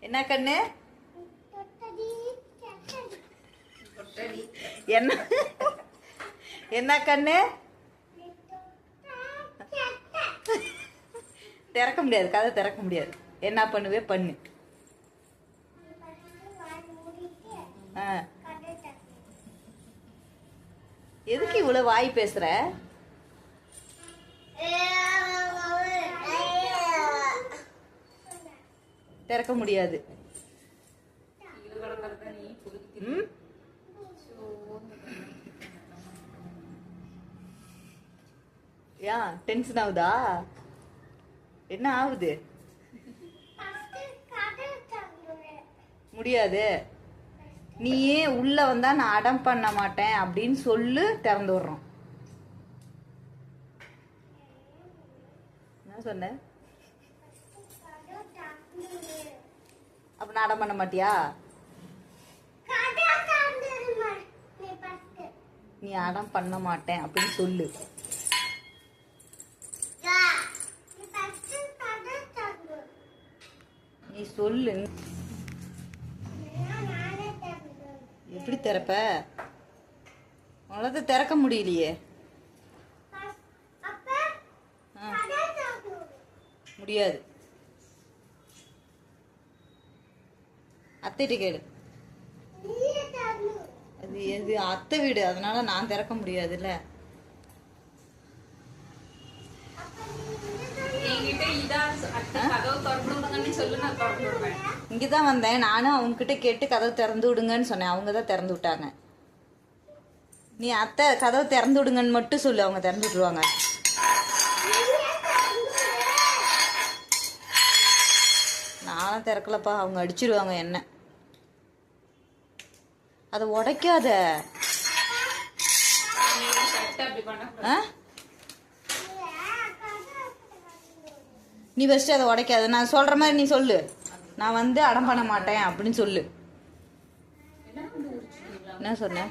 என்ன கண்ணு? என்ன என்ன கண்ணு? திறக்க முடியாது, கதை திறக்க முடியாது. என்ன பண்ணுவே பண்ணு. எதுக்கு இவ்வளவு வாய் பேசுற? திறக்க முடியாது. ஏன் டென்ஷன் ஆகுதா? என்ன ஆகுது? முடியாது. நீயே உள்ள வந்தா நான் அடம் பண்ண மாட்டேன் அப்படின்னு சொல்லு, திறந்து விடுறோம். என்ன சொன்ன? அப்ப நான் அடம் பண்ண மாட்டியா? நீ அடம் பண்ண மாட்டேன் அப்படின்னு சொல்லு. நீ சொல்லு. எப்படி திறப்ப? உனக்கு திறக்க முடியலையே. முடியாது. அத்தைகிட்ட கேளு. அது எது அத்தை வீடு, அதனால நான் திறக்க முடியாதுல்ல. இங்கதான் வந்தேன் நானும். அவங்க கிட்ட கேட்டு கதவு திறந்து விடுங்கன்னு சொன்னேன். அவங்க தான் திறந்து விட்டாங்க. நீ அத்தை கதவு திறந்து விடுங்கன்னு மட்டும் சொல்லு, அவங்க திறந்து விட்டுருவாங்க. நானும் திறக்கலப்பா, அவங்க அடிச்சிருவாங்க என்ன. அதை உடைக்காத. நீ ஃபஸ்ட்டு அதை உடைக்காத. நான் சொல்கிற மாதிரி நீ சொல்லு. நான் வந்து அடம் பண்ண மாட்டேன் அப்படின்னு சொல்லு. என்ன சொன்ன?